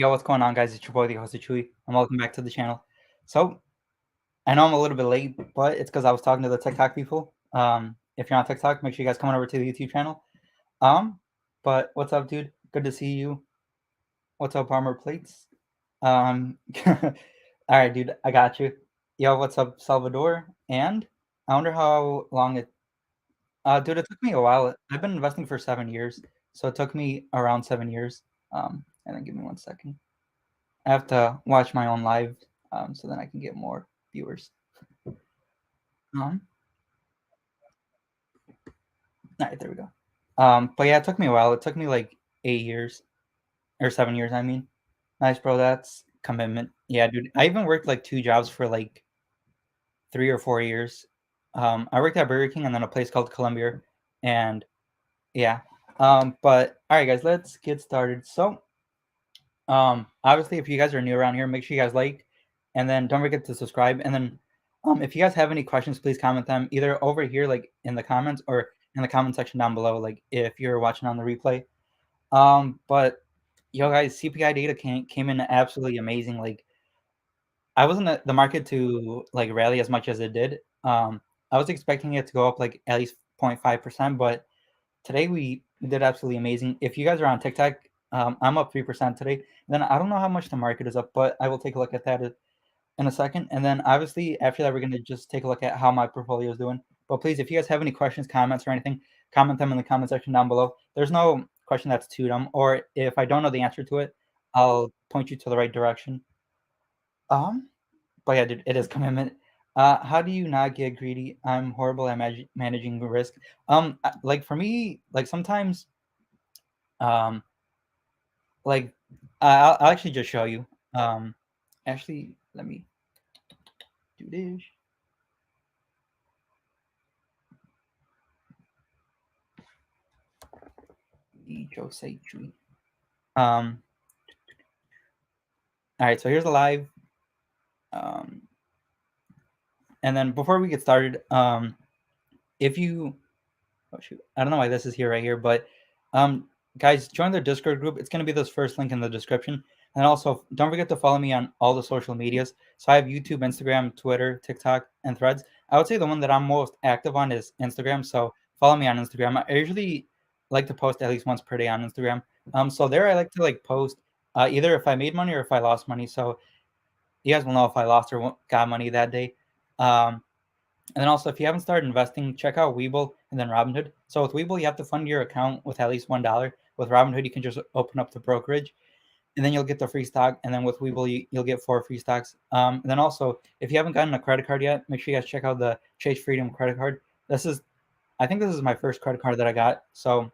Yo, what's going on, guys? It's your boy, the host of Chewy, and welcome back to the channel. So, I know I'm a little bit late, but it's because I was talking to the TikTok people. If you're on TikTok, make sure you guys come on over to the YouTube channel. Um, but what's up, dude? Good to see you. What's up, Armor Plates? All right, dude, I got you. Yo, what's up, Salvador? And I wonder how long it. Dude, it took me a while. I've been investing for 7 years, so it took me around 7 years. And then give me one second. I have to watch my own live, so then I can get more viewers. Um, all right, there we go. But yeah, it took me a while. It took me like 8 years or 7 years. I mean, nice, bro. That's commitment. Yeah, dude. I even worked like 2 jobs for like 3 or 4 years. I worked at Burger King and then a place called Columbia, and yeah. But all right, guys, let's get started. So, obviously, if you guys are new around here, make sure you guys like, and then don't forget to subscribe. And then, if you guys have any questions, please comment them either over here, like in the comments, or in the comment section down below, like if you're watching on the replay. But yo, guys, CPI data came in absolutely amazing. Like, I wasn't the market to like rally as much as it did. I was expecting it to go up like at least 0.5%, but today we did absolutely amazing. If you guys are on TikTok, I'm up 3% today. Then I don't know how much the market is up, but I will take a look at that in a second. And then obviously after that, we're going to just take a look at how my portfolio is doing. But please, if you guys have any questions, comments, or anything, comment them in the comment section down below. There's no question that's too dumb, or if I don't know the answer to it, I'll point you to the right direction. Um, but yeah, dude, it is commitment. How do you not get greedy? I'm horrible at managing risk. Like for me, like sometimes, um, like I'll actually just show you. Actually, let me do this. Jose tree. Um, all right, so here's the live. Um, and then before we get started, if you, oh shoot, I don't know why this is here right here, but um, guys, join the Discord group. It's gonna be this first link in the description. And also, don't forget to follow me on all the social medias. So I have YouTube, Instagram, Twitter, TikTok, and Threads. I would say the one that I'm most active on is Instagram. So follow me on Instagram. I usually like to post at least once per day on Instagram. So there I like to like post either if I made money or if I lost money. So you guys will know if I lost or got money that day. Um, and then also, if you haven't started investing, check out Webull and then Robinhood. So with Webull, you have to fund your account with at least $1. With Robinhood, you can just open up the brokerage, and then you'll get the free stock. And then with Webull, you'll get 4 free stocks. And then also, if you haven't gotten a credit card yet, make sure you guys check out the Chase Freedom credit card. I think this is my first credit card that I got. So,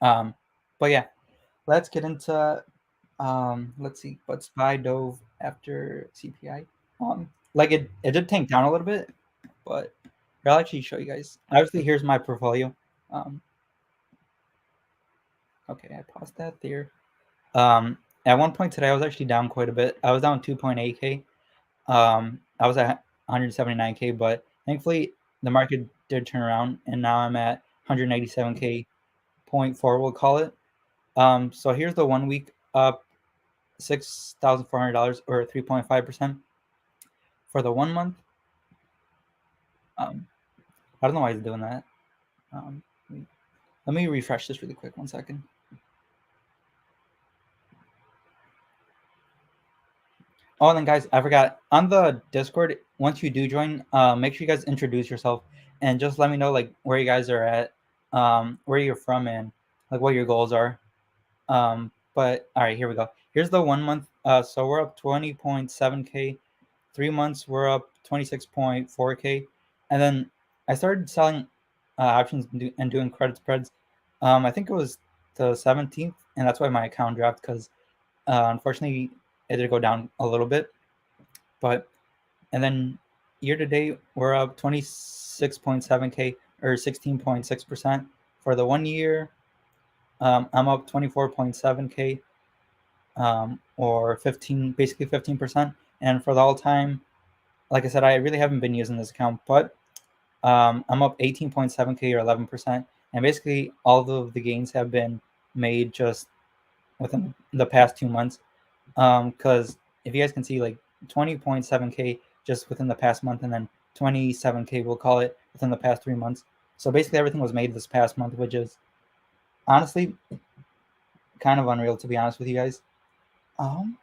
but yeah, let's get into, let's see, but SPY dove after CPI. Like it did tank down a little bit, but I'll actually show you guys. Obviously, here's my portfolio. Um, okay, I paused that there. At one point today, I was actually down quite a bit. I was down 2.8K. I was at 179K, but thankfully the market did turn around, and now I'm at 187K point four, we'll call it. So here's the 1 week up $6,400 or 3.5%. For the 1 month, um, I don't know why it's doing that. Um, let me refresh this really quick. 1 second. Oh, and then guys, I forgot on the Discord. Once you do join, make sure you guys introduce yourself and just let me know like where you guys are at, where you're from, and like what your goals are. But all right, here we go. Here's the 1 month. So we're up 20.7K. 3 months we're up 26.4K, and then I started selling options and doing credit spreads. I think it was the 17th, and that's why my account dropped because unfortunately it did go down a little bit. But and then year to date we're up 26.7K or 16.6% for the 1 year. I'm up 24.7K, or 15%. And for the all time, like I said, I really haven't been using this account, but I'm up 18.7K or 11%. And basically all of the gains have been made just within the past 2 months. Because if you guys can see, like 20.7K just within the past month, and then 27K, we'll call it, within the past 3 months. So basically, everything was made this past month, which is honestly kind of unreal, to be honest with you guys. Um,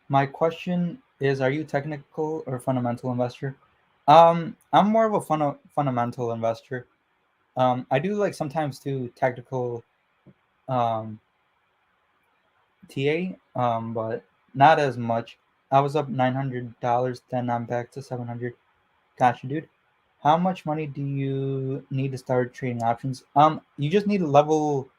my question is, are you technical or fundamental investor? I'm more of a fundamental investor. I do like sometimes do tactical um, TA, but not as much. I was up $900, then I'm back to 700. Gotcha, dude. How much money do you need to start trading options? You just need a level.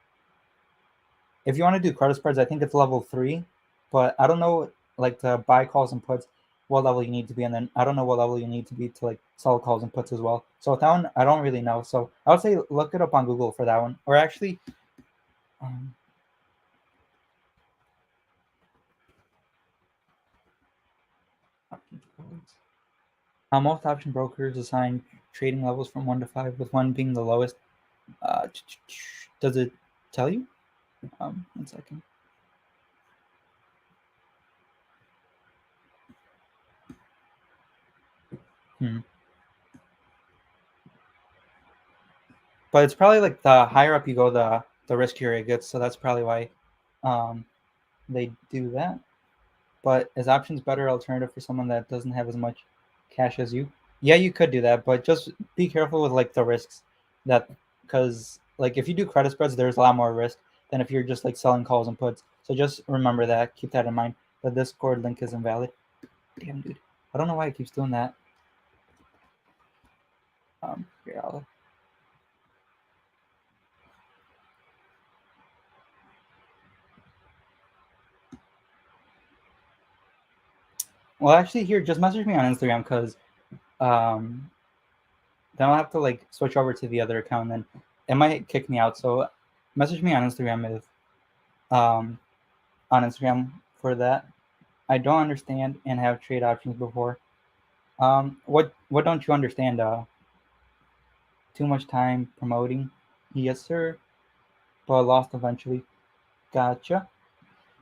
If you want to do credit spreads, I think it's level 3, but I don't know like to buy calls and puts what level you need to be, and then I don't know what level you need to be to like sell calls and puts as well. So with that one, I don't really know. So I would say look it up on Google for that one, or actually, um, most option brokers assign trading levels from 1 to 5, with 1 being the lowest. Does it tell you? 1 second. Hmm. But it's probably like the higher up you go, the riskier it gets. So that's probably why um, they do that. But is options better alternative for someone that doesn't have as much cash as you? Yeah, you could do that, but just be careful with like the risks that, because like if you do credit spreads, there's a lot more risk than if you're just like selling calls and puts. So just remember that. Keep that in mind. The Discord link is invalid. Damn, dude. I don't know why it keeps doing that. Here, well, actually, here, just message me on Instagram because um, then I'll have to like switch over to the other account, and then it might kick me out. So message me on Instagram if um, on Instagram for that. I don't understand and have trade options before. What don't you understand? Too much time promoting. Yes, sir, but lost eventually. Gotcha.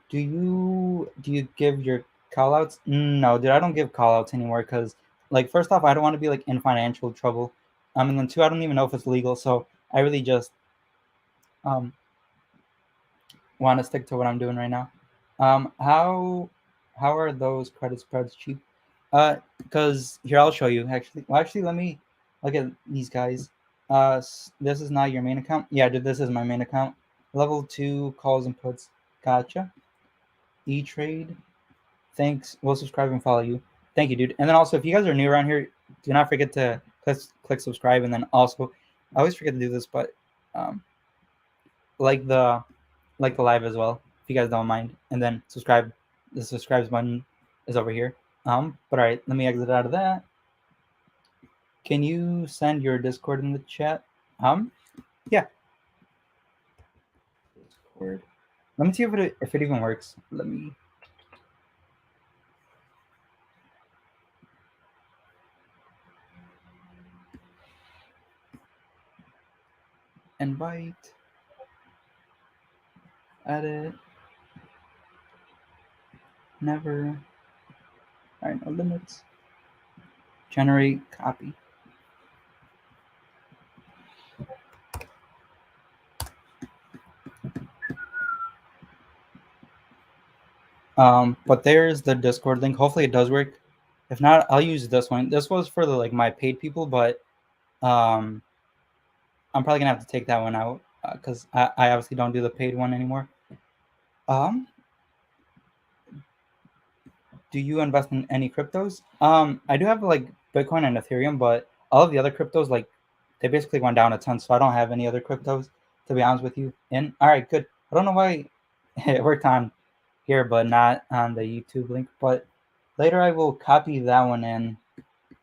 Do you give your call outs? No, dude, I don't give call outs anymore because like first off, I don't want to be like in financial trouble. And then two, I don't even know if it's legal. So I really just um want to stick to what I'm doing right now. How are those credit spreads cheap? Because here I'll show you. Actually, let me look at these guys. This is not your main account. Yeah, dude, this is my main account. Level 2 calls and puts. Gotcha. E Trade. Thanks. We'll subscribe and follow you. Thank you, dude. And then also, if you guys are new around here, do not forget to click subscribe. And then also, I always forget to do this, but um, like the live as well, if you guys don't mind. And then subscribe. The subscribe button is over here. But all right, let me exit out of that. Can you send your Discord in the chat? Yeah. Discord. Let me see if it even works. Let me invite, edit, never. All right, no limits. Generate, copy. But there's the Discord link. Hopefully it does work. If not, I'll use this one. This was for the like my paid people, but um, I'm probably gonna have to take that one out because I obviously don't do the paid one anymore. Um, do you invest in any cryptos? I do have like Bitcoin and Ethereum, but all of the other cryptos like they basically went down a ton, so I don't have any other cryptos to be honest with you. And all right, good. I don't know why it worked on here, but not on the YouTube link. But later I will copy that one and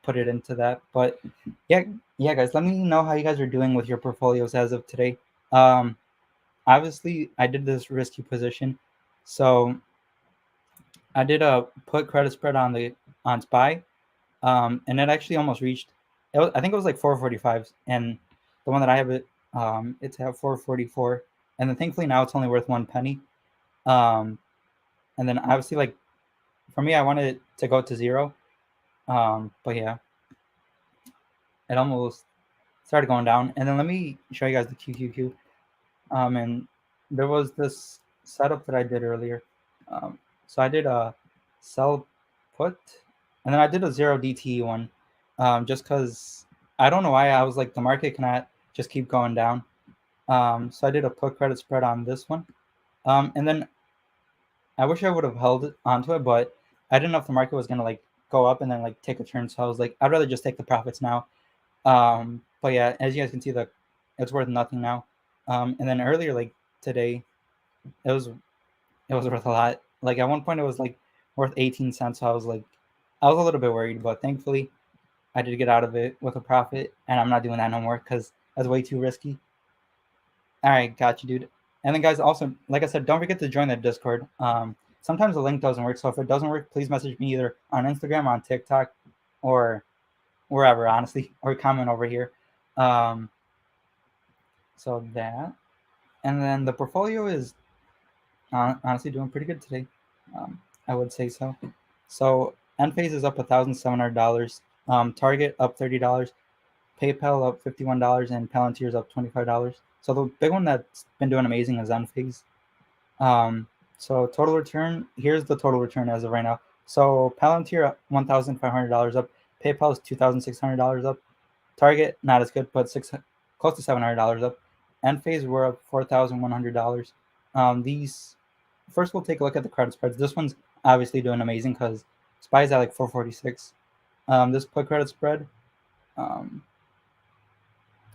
put it into that. But yeah, yeah, guys, let me know how you guys are doing with your portfolios as of today. Um, obviously, I did this risky position, so I did a put credit spread on SPY, and it actually almost reached. I think it was like 445, and the one that I have it's at 444, and then thankfully now it's only worth 1 penny. Um, and then obviously, like for me, I wanted it to go to zero. But yeah, it almost started going down. And then let me show you guys the QQQ. And there was this setup that I did earlier. Um, so I did a sell put, and then I did a zero DTE one, just because I don't know why I was like the market cannot just keep going down. So I did a put credit spread on this one, and then I wish I would have held onto it, but I didn't know if the market was gonna like go up and then like take a turn. So I was like, I'd rather just take the profits now. But yeah, as you guys can see, it's worth nothing now. And then earlier, like today, it was it was worth a lot. Like at one point, it was like worth 18 cents. So I was a little bit worried, but thankfully, I did get out of it with a profit, and I'm not doing that no more because that's way too risky. All right, got you, dude. And then, guys, also, like I said, don't forget to join the Discord. Sometimes the link doesn't work, so if it doesn't work, please message me either on Instagram, on TikTok, or wherever, honestly, or comment over here. Um, so that, and then the portfolio is honestly doing pretty good today. I would say so. So Enphase is up $1,700. Target up $30. PayPal up $51, and Palantir is up $25. So the big one that's been doing amazing is Enphase. So total return, here's the total return as of right now. So Palantir $1,500 up, PayPal is $2,600 up, Target not as good, but close to $700 up, and Phase were up $4,100. These first we'll take a look at the credit spreads. This one's obviously doing amazing because SPY's at like 446. This put credit spread um,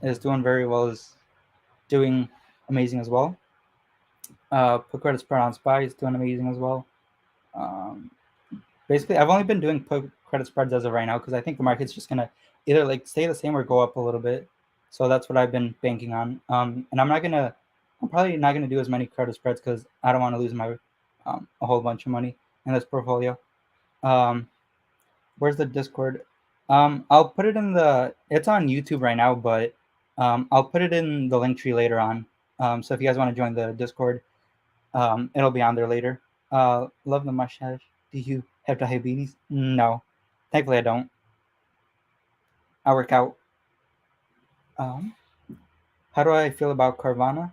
is doing very well, is doing amazing as well. Put credit spread on SPY is doing amazing as well. Um, Basically, I've only been doing put credit spreads as of right now because I think the market's just gonna either like stay the same or go up a little bit. So that's what I've been banking on. And I'm probably not gonna do as many credit spreads because I don't want to lose my a whole bunch of money in this portfolio. Um, where's the Discord? I'll put it in it's on YouTube right now, but I'll put it in the link tree later on. So if you guys want to join the Discord, it'll be on there later. Love the mustache. Do you have diabetes? No. Thankfully, I don't. I work out. Um, how do I feel about Carvana?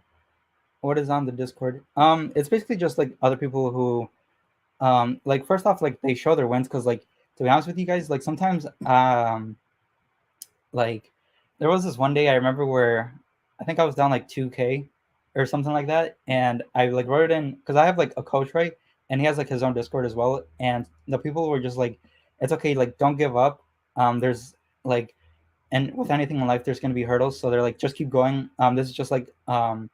What is on the Discord? It's basically just like other people who, like first off, like they show their wins because, like, to be honest with you guys, like sometimes, like there was this one day I remember where I think I was down like 2K or something like that, and I like wrote it in because I have like a coach, right, and he has like his own Discord as well, and the people were just like, it's okay, like don't give up. There's like, and with anything in life, there's gonna be hurdles, so they're like, just keep going. This is just like a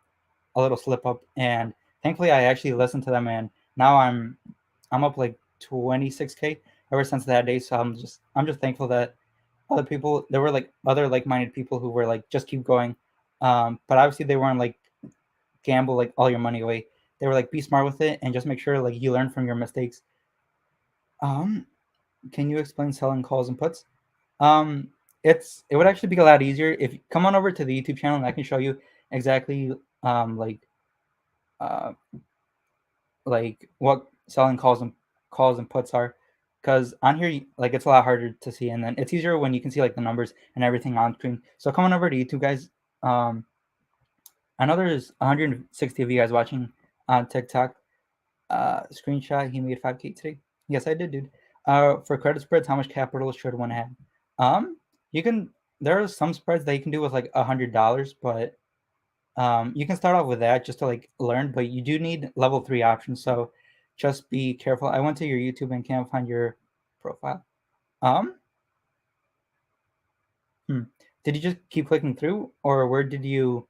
little slip up, and thankfully I actually listened to them, and now I'm up like 26K ever since that day. So I'm just thankful that other people there were like other like-minded people who were like, just keep going. But obviously they weren't like gamble like all your money away. They were like, be smart with it and just make sure like you learn from your mistakes. um can you explain selling calls and puts? um it would actually be a lot easier if you come on over to the YouTube channel and I can show you exactly uh like what selling calls and puts are, because on here like it's a lot harder to see, and then it's easier when you can see like the numbers and everything on screen. So come on over to YouTube, guys. I know there's 160 of you guys watching on TikTok. Screenshot, he made 5K today. Yes, I did, dude. For credit spreads, how much capital should one have? You can, there are some spreads that you can do with like $100, but you can start off with that just to like learn, but you do need level 3 options. So just be careful. I went to your YouTube and can't find your profile. Um, hmm. Did you just keep clicking through, or where did you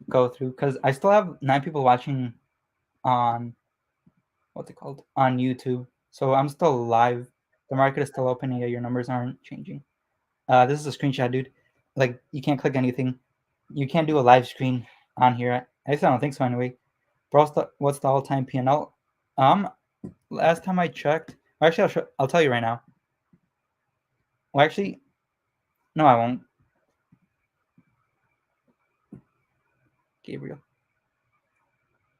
go through? Because I still have 9 people watching on what's it called on YouTube. So I'm still live. The market is still open. Yeah, your numbers aren't changing. This is a screenshot, dude. Like you can't click anything. You can't do a live screen on here. At least I don't think so. Anyway, bro, what's the all-time P&L? Um, last time I checked, well, actually, I'll tell you right now. Well, actually, no, I won't. Gabriel.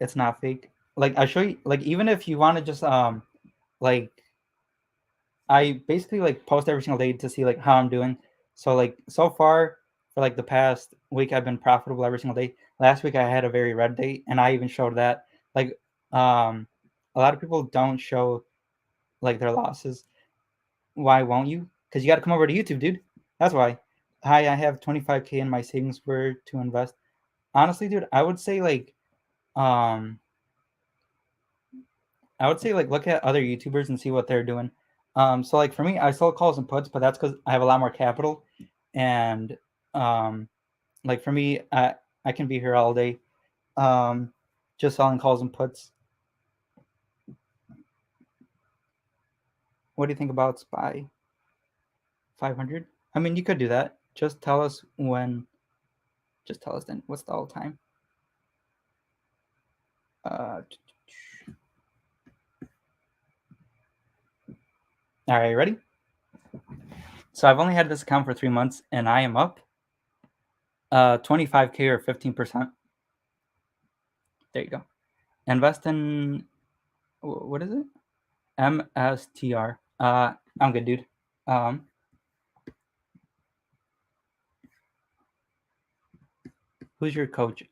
it's not fake. Like I show you, like even if you want to just like I basically like post every single day to see like how I'm doing. So like so far for like the past week I've been profitable every single day. Last week I had a very red day and I even showed that. Like um a lot of people don't show like their losses. Why won't you? Because you got to come over to YouTube, dude. That's why. Hi, I have 25K in my savings for to invest. Honestly, dude, um I would say like look at other YouTubers and see what they're doing. So like for me, I sell calls and puts, but that's because I have a lot more capital, and um, like for me, I can be here all day, um, just selling calls and puts. What do you think about SPY 500? I mean, you could do that. Just tell us when. Just tell us then. What's the all time? Uh, all right, ready? So I've only had this account for 3 months, and I am up 25K or 15%. There you go. Invest in what is it? MSTR. I'm good, dude. Um, who's your coach?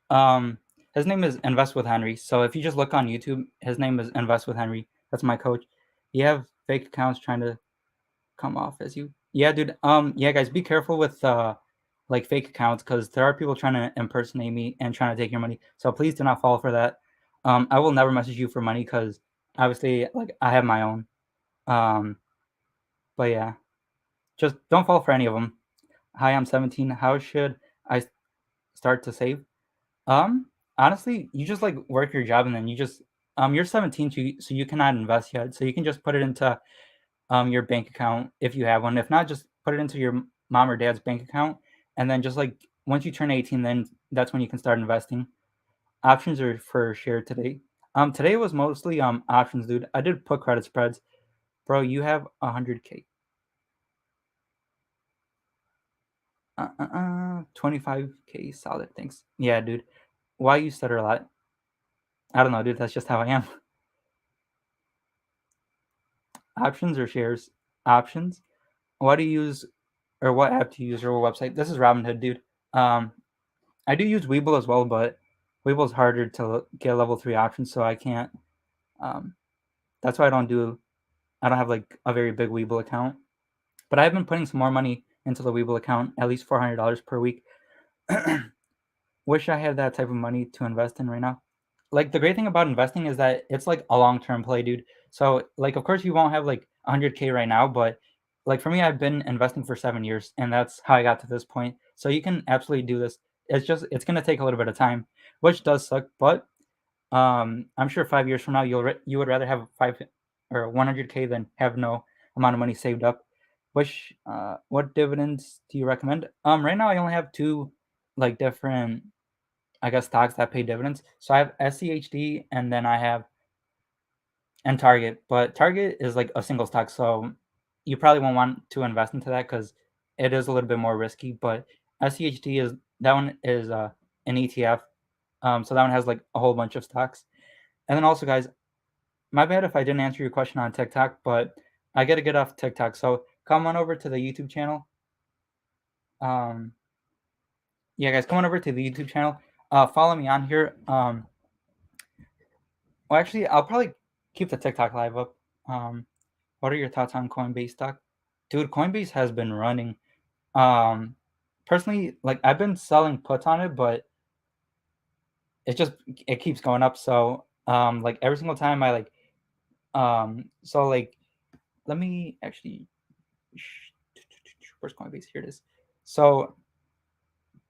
His name is Invest with Henry. So if you just look on YouTube, his name is Invest with Henry. That's my coach. You have fake accounts trying to come off as you. Yeah, dude. Yeah, guys, be careful with like fake accounts because there are people trying to impersonate me and trying to take your money. So please do not fall for that. I will never message you for money because obviously, like, I have my own. Um, but yeah, just don't fall for any of them. Hi, I'm 17. How should I start to save? Um, Honestly, you just like work your job and then you just you're 17, so you cannot invest yet. So you can just put it into your bank account if you have one. If not, just put it into your mom or dad's bank account, and then just like once you turn 18, then that's when you can start investing. Options are for share today. Today was mostly options, dude. I did put credit spreads, bro. You have 100K. 25K solid. Thanks. Yeah, dude. Why you stutter a lot? I don't know, dude. That's just how I am. Options or shares? Options. What do you use, or what app do you use, or what website? This is Robinhood, dude. Um, I do use Webull as well, but Webull is harder to get level 3 options, so I can't. Um, that's why I don't do. I don't have like a very big Webull account, but I've been putting some more money into the Webull account, at least $400 per week. Wish I had that type of money to invest in right now. Like the great thing about investing is that it's like a long-term play, dude. So like of course you won't have like 100K right now, but like for me I've been investing for 7 years and that's how I got to this point. So you can absolutely do this. It's going to take a little bit of time, which does suck, but I'm sure 5 years from now you would rather have 5 or 100K than have no amount of money saved up. Which what dividends do you recommend? Right now I only have two like different, I guess, stocks that pay dividends. So I have SCHD and then I have and Target, but Target is like a single stock, so you probably won't want to invest into that because it is a little bit more risky. But SCHD is that one is an ETF, so that one has like a whole bunch of stocks. And then also, guys, my bad if I didn't answer your question on TikTok, but I got to get off TikTok, so come on over to the YouTube channel. Um, yeah, guys, come on over to the YouTube channel. Follow me on here. Well, actually, I'll probably keep the TikTok live up. Um, what are your thoughts on Coinbase stock? Dude, Coinbase has been running. Um, Personally, like I've been selling puts on it, but it just it keeps going up. So, like every single time I like, so like, let me actually, where's Coinbase? Here it is. So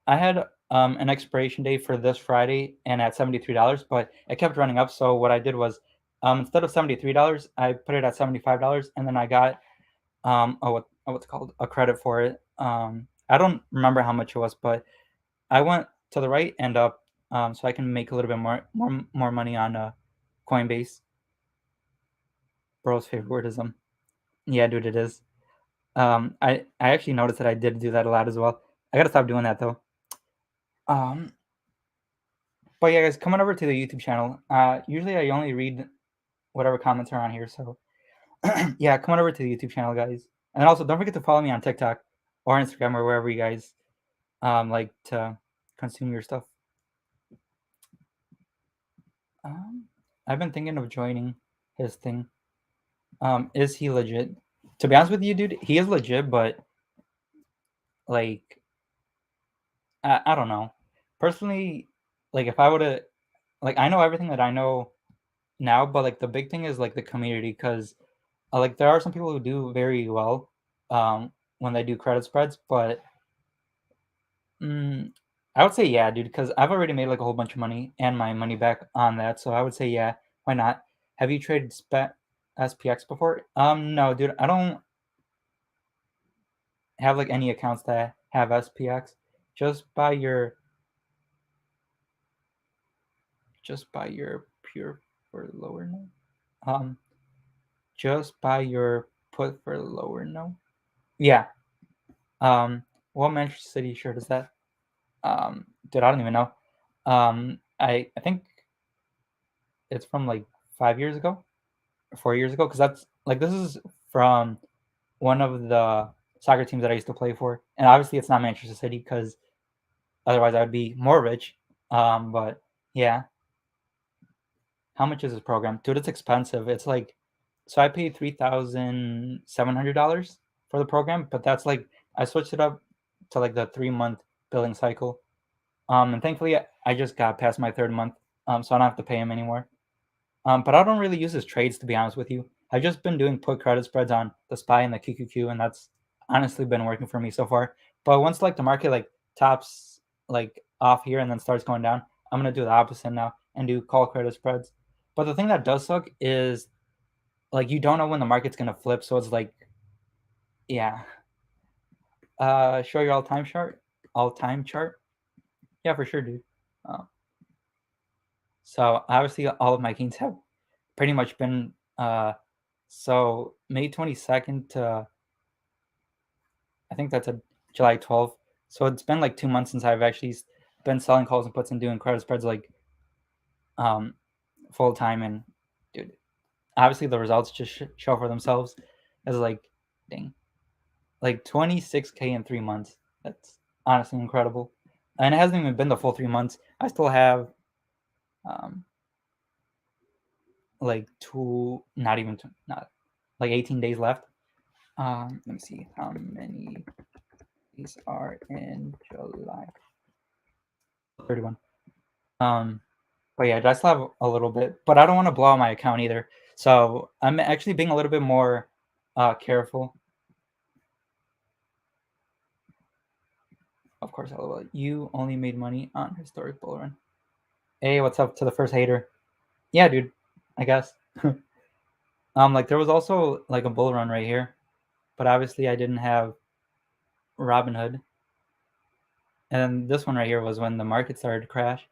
I had an expiration date for this Friday and at $73, but it kept running up. So what I did was instead of $73, I put it at $75 and then I got what's it called? A credit for it. I don't remember how much it was, but I went to the right and up so I can make a little bit more money on Coinbase. Bro's favoritism. Yeah, dude, it is. I actually noticed that I did do that a lot as well. I gotta stop doing that though. Um, But yeah, guys, come on over to the YouTube channel. Usually I only read whatever comments are on here, so yeah, come on over to the YouTube channel, guys. And also, don't forget to follow me on TikTok or Instagram or wherever you guys like to consume your stuff. Um, I've been thinking of joining his thing. Is he legit? To be honest with you, dude, he is legit, but like, I don't know. Personally, like, if I would have, like, I know everything that I know now, but like the big thing is like the community, because like there are some people who do very well when they do credit spreads, but mm, I would say yeah, dude, because I've already made like a whole bunch of money and my money back on that, so I would say yeah. Why not? Have you traded SPX before? No, dude, I don't have like any accounts that have SPX. Just buy your just buy your pure for lower no. Um, just buy your put for lower no. Yeah. What Manchester City shirt is that? Dude, I don't even know. I think it's from like 5 years ago, 4 years ago, because that's like this is from one of the soccer teams that I used to play for, and obviously it's not Manchester City because otherwise I would be more rich. But yeah, how much is this program, dude? It's expensive. It's like so I paid $3,700 for the program, but that's like I switched it up to like the 3 month billing cycle. And thankfully I just got past my third month, so I don't have to pay him anymore. But I don't really use his trades, to be honest with you. I've just been doing put credit spreads on the SPY and the QQQ, and that's honestly been working for me so far. But once like the market like tops like off here and then starts going down, I'm gonna do the opposite now and do call credit spreads. But the thing that does suck is like you don't know when the market's gonna flip, so it's like yeah. Show your all time chart. Yeah, for sure, dude. Uh, so obviously all of my gains have pretty much been so May 22nd to I think that's a July 12th. So it's been like 2 months since I've actually been selling calls and puts and doing credit spreads like um full time, and dude, obviously the results just show for themselves as like dang, like 26K in 3 months. That's honestly incredible. And it hasn't even been the full 3 months. I still have um like two not even two, not like 18 days left. Let me see how many these are in July. 31. Um, but yeah, I still have a little bit, but I don't want to blow out my account either. So I'm actually being a little bit more careful. Of course, LOL. You only made money on historic bull run. Hey, what's up to the first hater? Yeah, dude. I guess. Like there was also like a bull run right here, but obviously I didn't have Robinhood. And this one right here was when the market started to crash.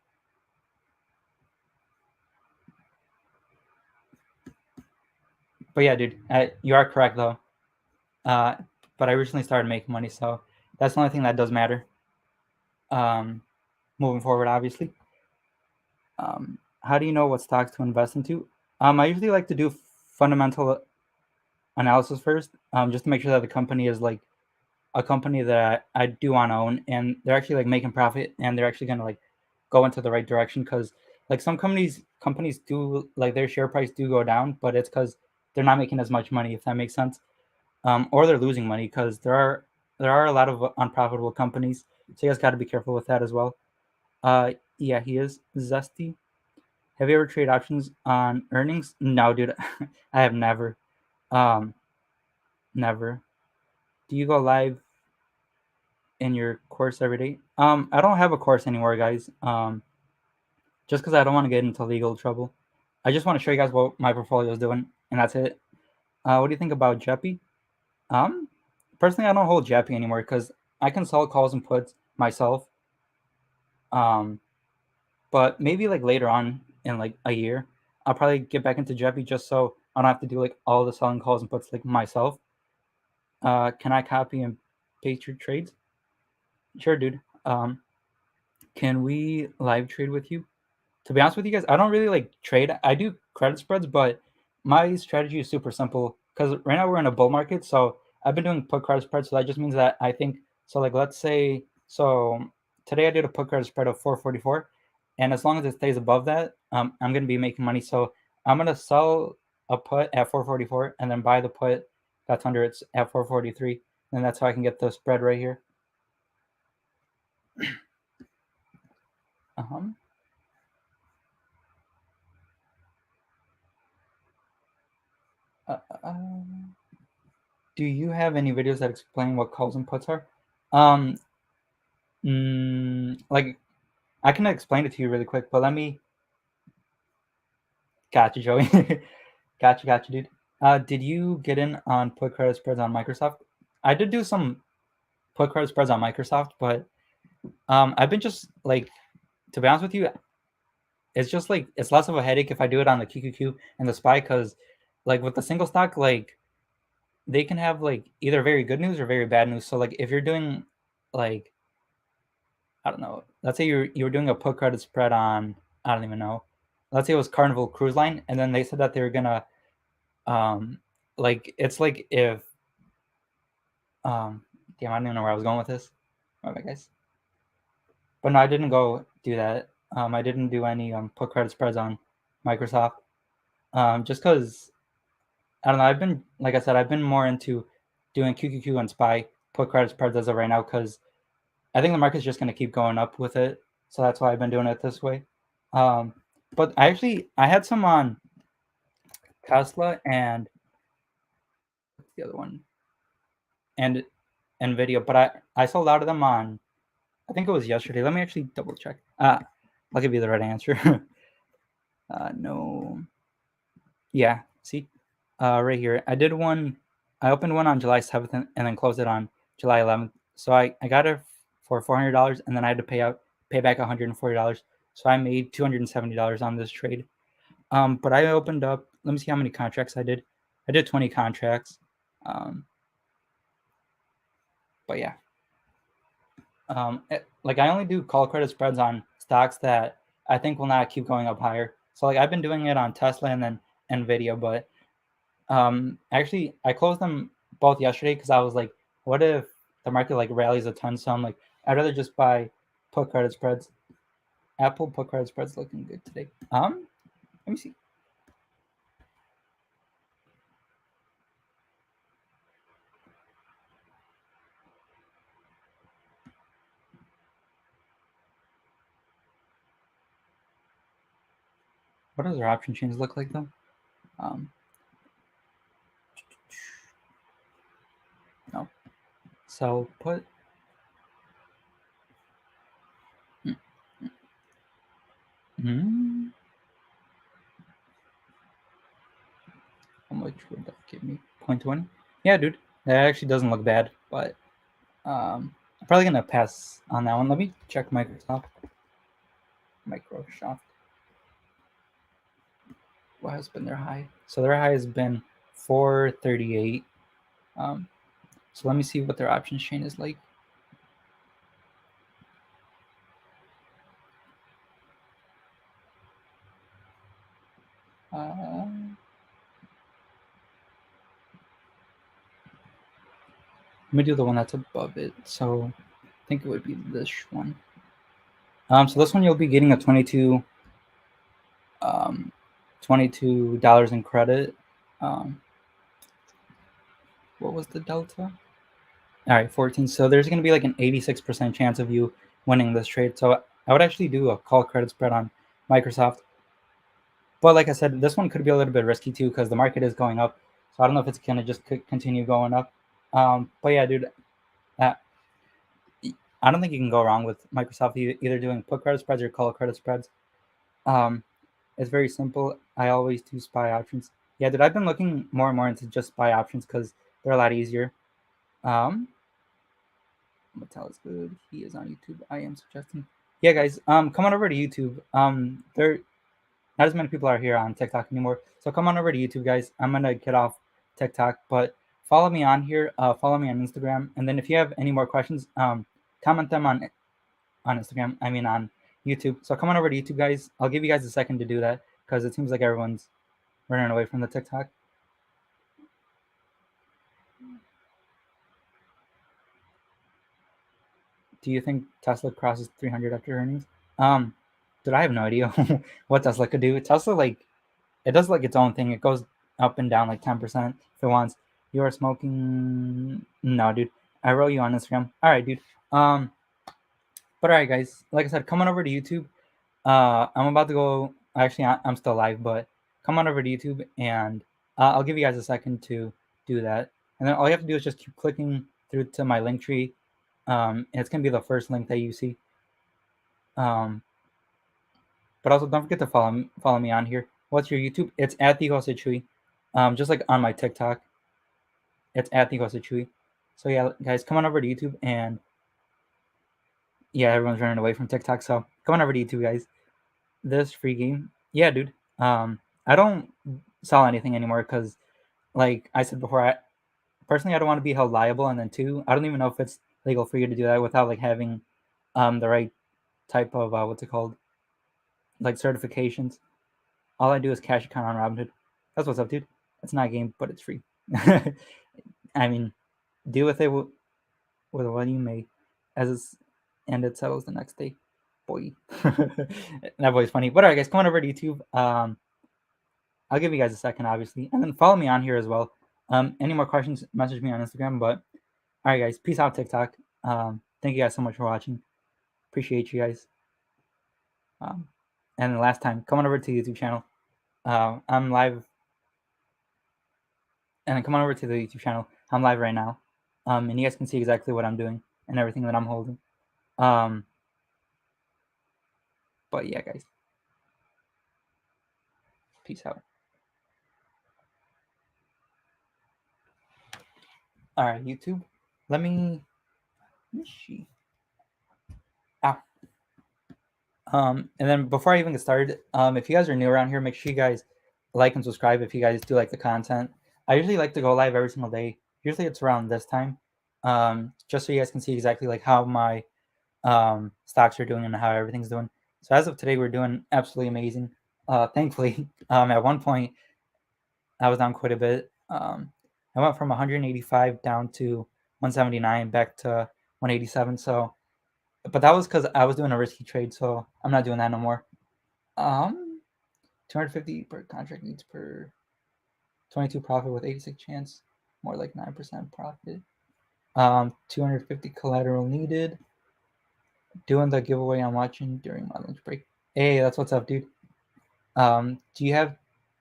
But yeah, dude, you are correct though. Uh, but I recently started making money, so that's the only thing that does matter. Um, moving forward, obviously. How do you know what stocks to invest into? I usually like to do fundamental analysis first, just to make sure that the company is like a company that I do want to own, and they're actually like making profit, and they're actually gonna like go into the right direction. Because like some companies do like their share price do go down, but it's because they're not making as much money, if that makes sense, or they're losing money because there are a lot of unprofitable companies. So you guys got to be careful with that as well. Yeah, he is zesty. Have you ever traded options on earnings? No, dude, I have never. Um, never. Do you go live in your course every day? I don't have a course anymore, guys. Just because I don't want to get into legal trouble. I just want to show you guys what my portfolio is doing, and that's it. What do you think about Jeppy? Um, Personally, I don't hold Jeppy anymore because I can sell calls and puts myself. Um, but maybe like later on in like a year, I'll probably get back into Jeppy just so I don't have to do like all the selling calls and puts like myself. Can I copy and paste your trades? Sure, dude. Can we live trade with you? to be honest with you guys, I don't really like trade. I do credit spreads, but my strategy is super simple because right now we're in a bull market. So I've been doing put credit spreads. So that just means that I think so. Like let's say so today I did a put credit spread of 444, and as long as it stays above that, I'm gonna be making money. So I'm gonna sell a put at 444 and then buy the put that's under it's at 443, and that's how I can get the spread right here. Uh-huh. Uh, uh, do you have any videos that explain what calls and puts are? Um, like I can explain it to you really quick, but let me. Gotcha, Joey. Gotcha, dude. Did you get in on put credit spreads on Microsoft? I did do some put credit spreads on Microsoft, but I've been just like, to be honest with you, it's just like it's less of a headache if I do it on the QQQ and the SPY because, like, with the single stock, like they can have like either very good news or very bad news. So like if you're doing like I don't know, let's say you were doing a put credit spread on I don't even know. Let's say it was Carnival Cruise Line, and then they said that they were gonna like it's like if um damn, I don't even know where I was going with this. My bad, guys. But no, I didn't go do that. I didn't do any put credit spreads on Microsoft. Just because I don't know. I've been like I said, I've been more into doing QQQ and SPY put credit spreads as of right now because I think the market's just going to keep going up with it. So that's why I've been doing it this way. Um, but I had some on Tesla and the other one and Nvidia, but I sold out of them on I think it was yesterday. Let me actually double check. I'll give you the right answer. No, yeah, see, right here. I did one. I opened one on July 7th and then closed it on July 11th. So I got it for $400 and then I had to pay back $140. So I made $270 on this trade. But I opened up. Let me see how many contracts I did. I did 20 contracts. Um, but yeah, like I only do call credit spreads on stocks that I think will not keep going up higher. So like I've been doing it on Tesla and then Nvidia, but actually I closed them both yesterday because I was like, what if the market like rallies a ton? So I'm like, I'd rather just buy put credit spreads. Apple put credit spreads looking good today. Let me see. What does their option chains look like though? Um, no. So put. Hmm. How much would that give me? 0.20? Yeah, dude. That actually doesn't look bad, but I'm probably gonna pass on that one. Let me check Microsoft. Microsoft. What has been their high? So their high has been 438. Um, so let me see what their options chain is like. Let me do the one that's above it. So I think it would be this one. So this one you'll be getting a 22 um, $22 in credit. Um, what was the delta? All right, 14. So there's going to be like an 86% chance of you winning this trade. So I would actually do a call credit spread on Microsoft. But like I said, this one could be a little bit risky too because the market is going up. So I don't know if it's going to just continue going up. But yeah, dude, uh, I don't think you can go wrong with Microsoft either doing put credit spreads or call credit spreads. Um, it's very simple. I always do SPY options. Yeah, dude, I've been looking more and more into just SPY options because they're a lot easier. Um, Mattel is good. He is on YouTube. I am suggesting. Yeah, guys. Come on over to YouTube. There not as many people are here on TikTok anymore. So come on over to YouTube, guys. I'm gonna get off TikTok, but follow me on here. Follow me on Instagram, and then if you have any more questions, comment them on Instagram. I mean on YouTube. So come on over to YouTube, guys. I'll give you guys a second to do that because it seems like everyone's running away from the TikTok. Do you think Tesla crosses 300 after earnings? Um, Dude, I have no idea what Tesla could do. Tesla, like, it does like its own thing. It goes up and down like 10% if it wants. You are smoking? No, dude. I wrote you on Instagram. All right, dude. But all right, guys. Like I said, come on over to YouTube. I'm about to go. Actually, I'm still live, but come on over to YouTube, and I'll give you guys a second to do that. And then all you have to do is just keep clicking through to my link tree. And it's gonna be the first link that you see. Um, but also don't forget to follow me on here. What's your YouTube? It's at the Chui. Just like on my TikTok, it's at the Chui. So yeah, guys, come on over to YouTube, and yeah, everyone's running away from TikTok. So come on over to YouTube, guys. This free game, yeah, dude. I don't sell anything anymore because, like I said before, I don't want to be held liable, and then two, I don't even know if it's legal for you to do that without like having the right type of what's it called, like certifications. All I do is cash account on Robinhood. That's what's up, dude. It's not a game, but it's free. I mean, deal with it with what you may, as it's and it settles the next day. Boy, that boy's funny. But all right, guys, come on over to YouTube. I'll give you guys a second, obviously, and then follow me on here as well. Any more questions? Message me on Instagram. But all right, guys, peace out, TikTok. Thank you guys so much for watching. Appreciate you guys. And the last time, come on over to the YouTube channel. I'm live, and come on over to the YouTube channel. I'm live right now, and you guys can see exactly what I'm doing and everything that I'm holding. But yeah, guys, peace out. All right, YouTube. Let me see. Ah. And then before I even get started, if you guys are new around here, make sure you guys like and subscribe if you guys do like the content. I usually like to go live every single day. Usually it's around this time, just so you guys can see exactly like how my stocks are doing and how everything's doing. So as of today, we're doing absolutely amazing. Thankfully, at one point I was down quite a bit. I went from 185 down to 179, back to 187. So, but that was because I was doing a risky trade, so I'm not doing that no more. 250 per contract needs per 22 profit with 86 chance, more like 9% profit. 250 collateral needed. Doing the giveaway I'm watching during my lunch break. Hey, that's what's up, dude. Do you have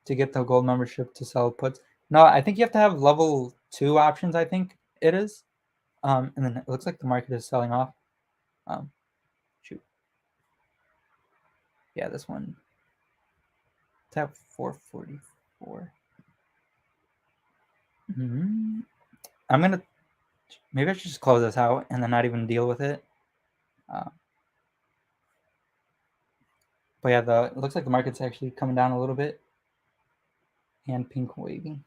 to get the gold membership to sell puts? No, I think you have to have level 2 options. I think it is. And then it looks like the market is selling off. Shoot. Yeah, this one. It's at 444. Mm-hmm. I'm gonna maybe I should just close this out and then not even deal with it. But yeah, it looks like the market's actually coming down a little bit. And pink waving.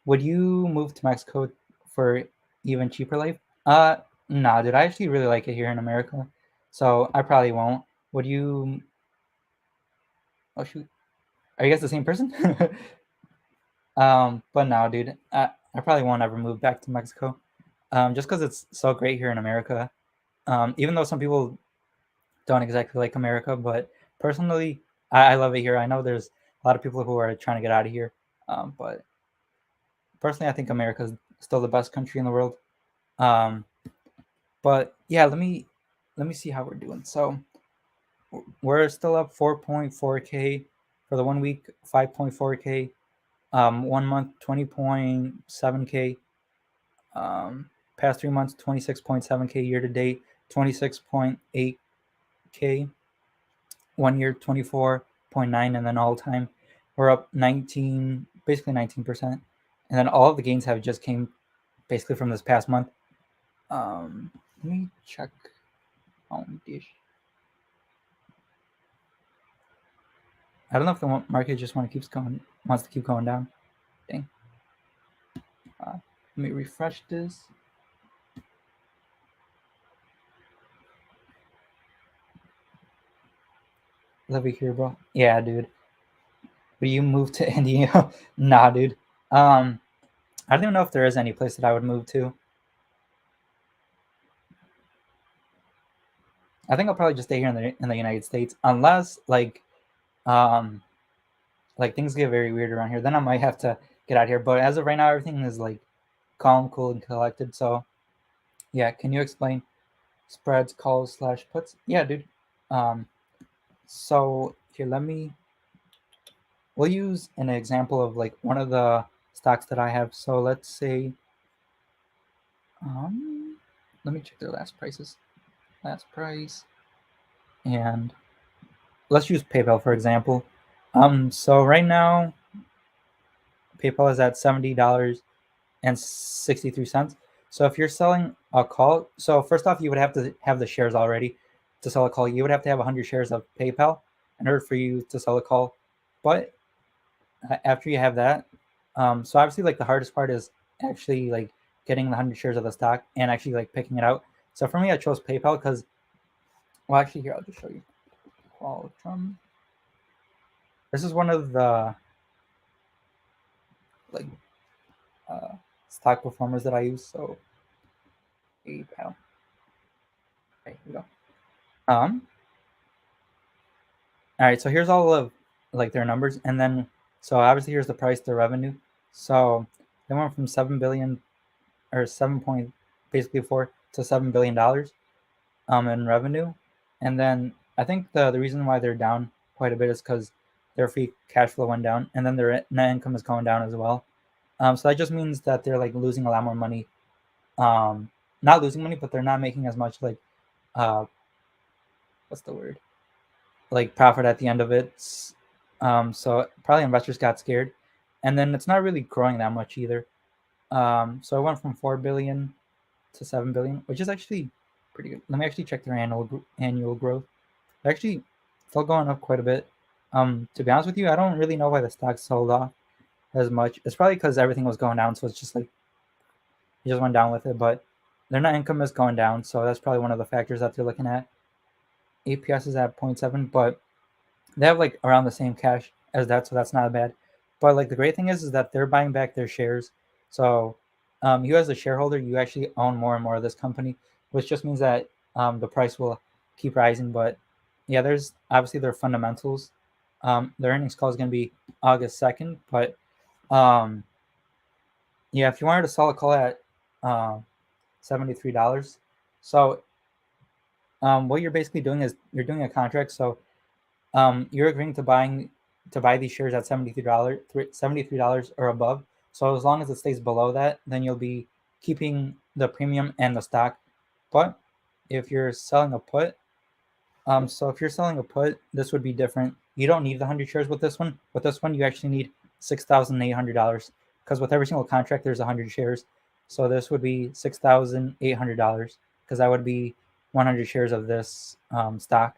Would you move to Mexico for even cheaper life? Nah, dude. I actually really like it here in America, so I probably won't. Would you? Oh shoot, are you guys the same person? But no, dude. I probably won't ever move back to Mexico. Just because it's so great here in America. Even though some people don't exactly like America, but personally, I love it here. I know there's a lot of people who are trying to get out of here, but personally, I think America is still the best country in the world. Um, but yeah, let me see how we're doing. So we're still up 4.4k for the 1 week, 5.4k, 1 month 20.7k, past 3 months 26.7k, year to date 26.8k, 1 year 24.9, and then all time we're up 19, basically 19%, and then all of the gains have just came basically from this past month. Let me check home dish. I don't know if the market just wants to keep going down. Dang. Let me refresh this. Live here, bro. Yeah, dude. But you moved to India? Nah, dude. Um, I don't even know if there is any place that I would move to. I think I'll probably just stay here in the United States, unless um like things get very weird around here. Then I might have to get out here. But as of right now, everything is like calm, cool, and collected. So yeah, can you explain spreads, calls, slash puts? Yeah, dude. Um, so here, we'll use an example of like one of the stocks that I have. So let's say, let me check their last prices. Last price, and let's use PayPal for example. So right now, PayPal is at $70.63. So if you're selling a call, so first off, you would have to have the shares already to sell a call. You would have to have 100 shares of PayPal in order for you to sell a call. But after you have that, so obviously like the hardest part is actually like getting the 100 shares of the stock and actually like picking it out. So for me, I chose PayPal because, well, actually here I'll just show you. Qualtron. This is one of the like uh, stock performers that I use. So PayPal. Okay, here we go. All right, so here's all of like their numbers, and then so obviously here's the price, the revenue. So they went from 7 billion or 7 point basically 4 to $7 billion in revenue, and then I think the reason why they're down quite a bit is because their free cash flow went down, and then their net income is going down as well. So that just means that they're like losing a lot more money. Not losing money, but they're not making as much like uh, what's the word? Like profit at the end of it. So probably investors got scared, and then it's not really growing that much either. So it went from 4 billion to 7 billion, which is actually pretty good. Let me actually check their annual growth. They're actually still going up quite a bit. To be honest with you, I don't really know why the stock sold off as much. It's probably because everything was going down, so it's just like it just went down with it. But their net income is going down, so that's probably one of the factors that they're looking at. APS is at 0.7, but they have like around the same cash as that, so that's not bad. But like the great thing is that they're buying back their shares. So you as a shareholder, you actually own more and more of this company, which just means that the price will keep rising. But yeah, there's obviously their fundamentals. Their earnings call is going to be August 2nd, but um, yeah, if you wanted to sell a call at $73, so what you're basically doing is you're doing a contract. So you're agreeing to buy these shares at $73 or above. So as long as it stays below that, then you'll be keeping the premium and the stock. But if you're selling a put, so if you're selling a put, this would be different. You don't need the 100 shares with this one. With this one, you actually need $6,800 because with every single contract, there's 100 shares. So this would be $6,800 because that would be 100 shares of this stock.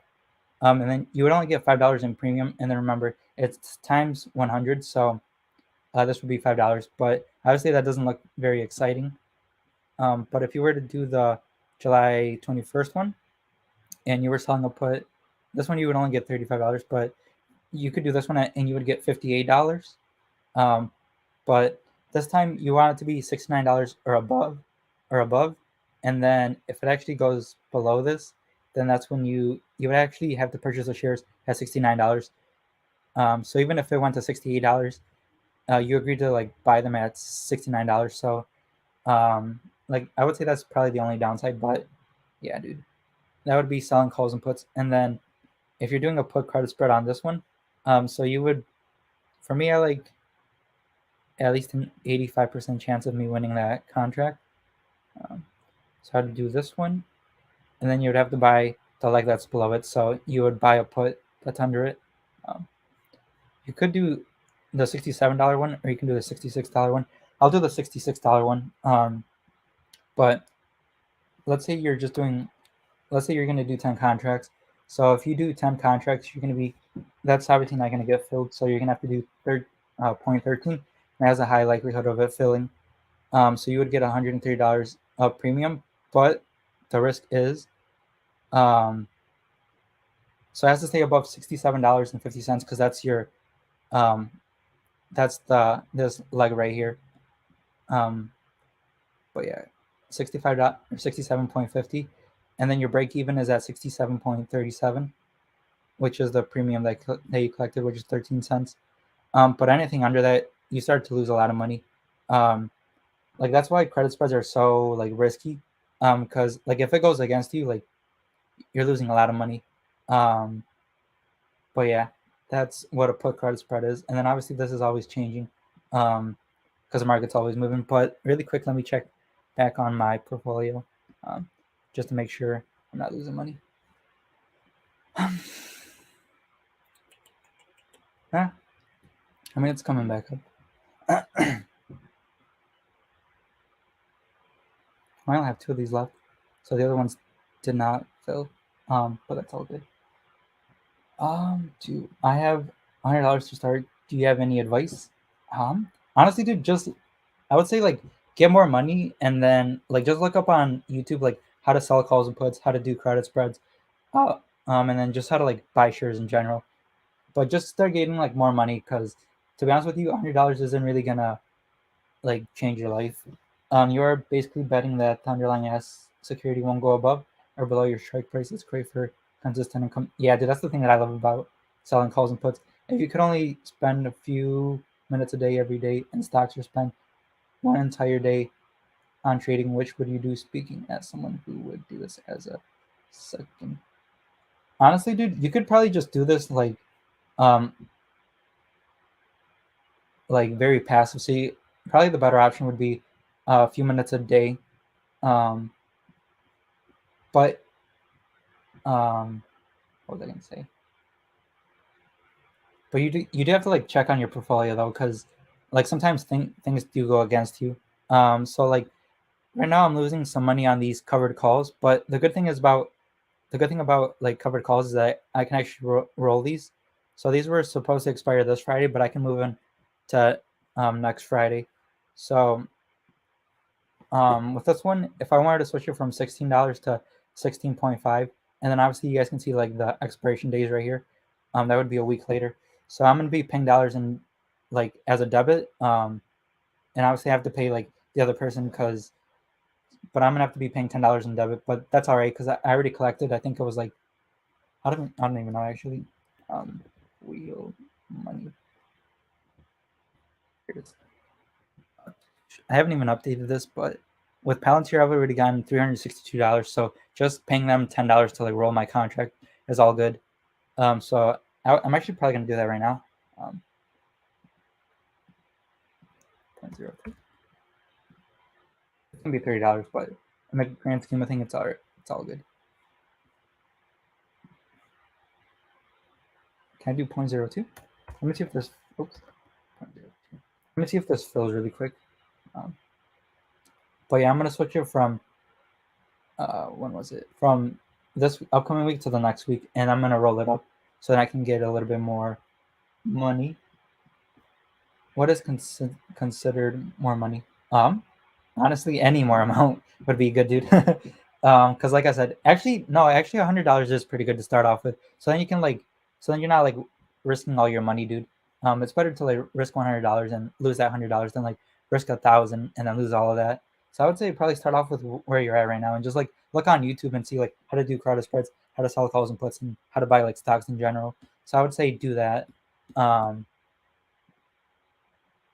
And then you would only get $5 in premium. And then remember, it's times 100. So this would be $5. But obviously, that doesn't look very exciting. But if you were to do the July 21st one and you were selling a put, this one you would only get $35. But you could do this one and you would get $58. Um, but this time you want it to be $69 or above. And then if it actually goes below this, then that's when you would actually have to purchase the shares at $69. So even if it went to $68, you agreed to like buy them at $69. So like I would say that's probably the only downside. But yeah, dude, that would be selling calls and puts. And then if you're doing a put credit spread on this one, so you would, for me, I like at least an 85% chance of me winning that contract. Um, so how to do this one, and then you would have to buy the leg that's below it. So you would buy a put that's under it. Um, you could do the $67 one, or you can do the $66 one. I'll do the $66 one. But let's say you're just doing, let's say you're going to do 10 contracts. So if you do 10 contracts, you're going to be, that's obviously not going to get filled. So you're going to have to do 0.13. It has a high likelihood of it filling. So you would get $130 of premium, but the risk is um, So it has to stay above $67.50 because that's your um, that's this leg right here. Um, but yeah, 67.50, and then your break even is at 67.37, which is the premium that you collected, which is 13 cents. But anything under that, you start to lose a lot of money. Um, like that's why credit spreads are so like risky. Because like if it goes against you, like you're losing a lot of money. Um, but yeah, that's what a put credit spread is. And then obviously this is always changing, because the market's always moving. But really quick, let me check back on my portfolio, um, just to make sure I'm not losing money. Yeah, I mean it's coming back up. I only have two of these left, so the other ones did not fill. But that's all good. Do I have $100 to start? Do you have any advice? Honestly, dude, just I would say like get more money and then like just look up on YouTube like how to sell calls and puts, how to do credit spreads, uh, and then just how to like buy shares in general. But just start getting like more money because to be honest with you, $100 isn't really gonna like change your life. You're basically betting that the underlying S security won't go above or below your strike price. It's great for consistent income. Yeah, dude, that's the thing that I love about selling calls and puts. If you could only spend a few minutes a day every day in stocks or spend one entire day on trading, which would you do? Speaking as someone who would do this as a second. Honestly, dude, you could probably just do this um like very passive. See, probably the better option would be a few minutes a day. Um, but what was I gonna say? But you do have to like check on your portfolio though, because like sometimes things do go against you. So like right now I'm losing some money on these covered calls, but the good thing about like covered calls is that I can actually roll these. So these were supposed to expire this Friday, but I can move in to next Friday. So with this one, if I wanted to switch it from $16 to 16.5, and then obviously you guys can see like the expiration days right here. That would be a week later. So I'm gonna be paying dollars in like as a debit. And obviously I have to pay like the other person but I'm gonna have to be paying $10 in debit. But that's all right because I already collected. I think it was like I don't even know actually. Um, wheel money. Here it is. I haven't even updated this, but with Palantir, I've already gotten $362. So just paying them $10 to like roll my contract is all good. So I'm actually probably gonna do that right now. 0.03. It's gonna be $30, but in the grand scheme of things, it's all right. It's all good. Can I do 0.02? Let me see if this. Oops. 0.02. Let me see if this fills really quick. Um, but yeah, I'm gonna switch it from when was it? From this upcoming week to the next week, and I'm gonna roll it up so that I can get a little bit more money. What is considered more money? Honestly, any more amount would be good, dude. Because like I said, actually, no, actually, $100 is pretty good to start off with. So then you can like, so then you're not like risking all your money, dude. It's better to like risk $100 and lose that $100 than like risk 1,000 and then lose all of that. So I would say probably start off with where you're at right now and just like look on YouTube and see like how to do credit spreads, how to sell calls and puts, and how to buy like stocks in general. So I would say do that. Um,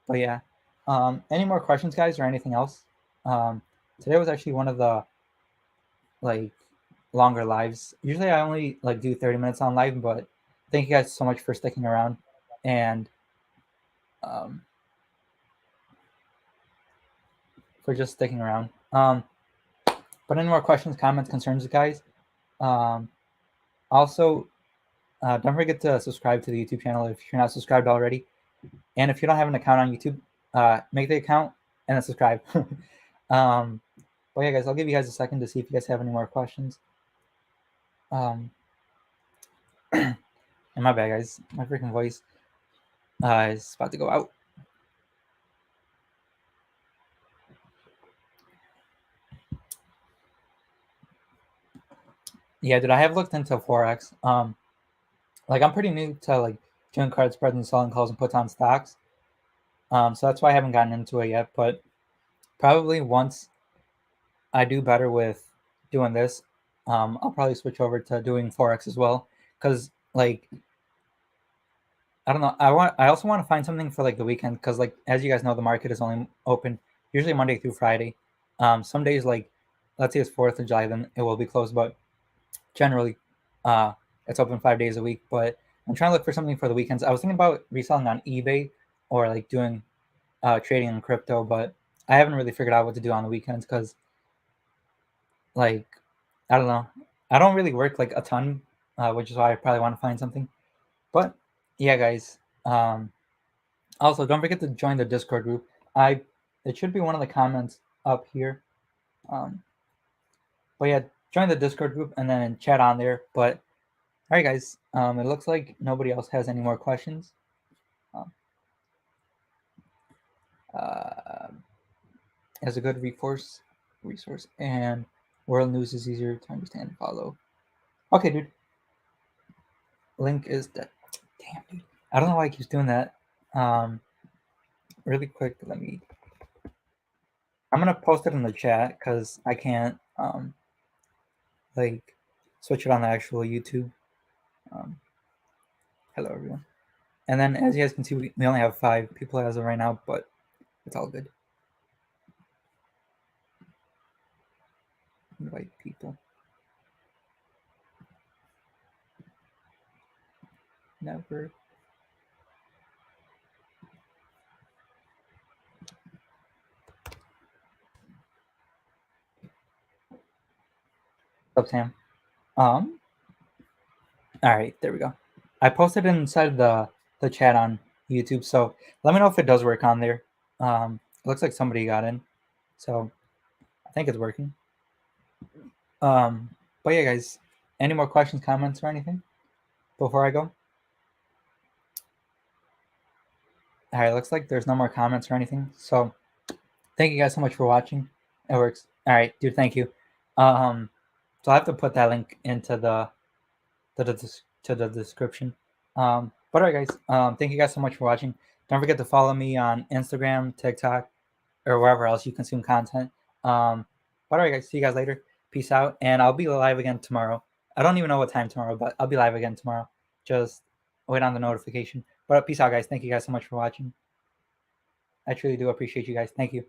but yeah, any more questions, guys, or anything else? Today was actually one of the like longer lives. Usually, I only like do 30 minutes on live, but thank you guys so much for sticking around and um, for just sticking around. But any more questions, comments, concerns, guys? Um, also, don't forget to subscribe to the YouTube channel if you're not subscribed already. And if you don't have an account on YouTube, make the account and then subscribe. um, but yeah, guys, I'll give you guys a second to see if you guys have any more questions. Um, and my bad, guys. My freaking voice is about to go out. Yeah, dude, I have looked into Forex. like I'm pretty new to like doing credit spreads and selling calls and puts on stocks. So that's why I haven't gotten into it yet. But probably once I do better with doing this, I'll probably switch over to doing forex as well. Because like I don't know, I also want to find something for like the weekend. Because like as you guys know, the market is only open usually Monday through Friday. Some days like let's say it's 4th of July, then it will be closed. But generally, uh, it's open 5 days a week. But I'm trying to look for something for the weekends. I was thinking about reselling on eBay or like doing trading in crypto, but I haven't really figured out what to do on the weekends because like I don't know. I don't really work like a ton, which is why I probably want to find something. But yeah, guys. Also, don't forget to join the Discord group. I It should be one of the comments up here. Um, but yeah, join the Discord group and then chat on there. But all right, guys. It looks like nobody else has any more questions. Um, uh, as a good resource, and world news is easier to understand and follow. Okay, dude. Link is that. Damn, dude. I don't know why it keeps doing that. Um, Really quick, let me. I'm gonna post it in the chat because I can't like switch it on the actual YouTube. Um, Hello everyone. And then as you guys can see, we only have 5 people as of right now, but it's all good. Invite people. Never. What's up, Sam? Um. All right, there we go. I posted it inside the chat on YouTube, so let me know if it does work on there. It looks like somebody got in, so I think it's working. But yeah, guys, any more questions, comments, or anything before I go? All right, looks like there's no more comments or anything. So thank you guys so much for watching. It works. All right, dude. Thank you. Um, so I have to put that link into the description. But all right, guys. Thank you guys so much for watching. Don't forget to follow me on Instagram, TikTok, or wherever else you consume content. But all right, guys. See you guys later. Peace out, and I'll be live again tomorrow. I don't even know what time tomorrow, but I'll be live again tomorrow. Just wait on the notification. But peace out, guys. Thank you guys so much for watching. I truly do appreciate you guys. Thank you.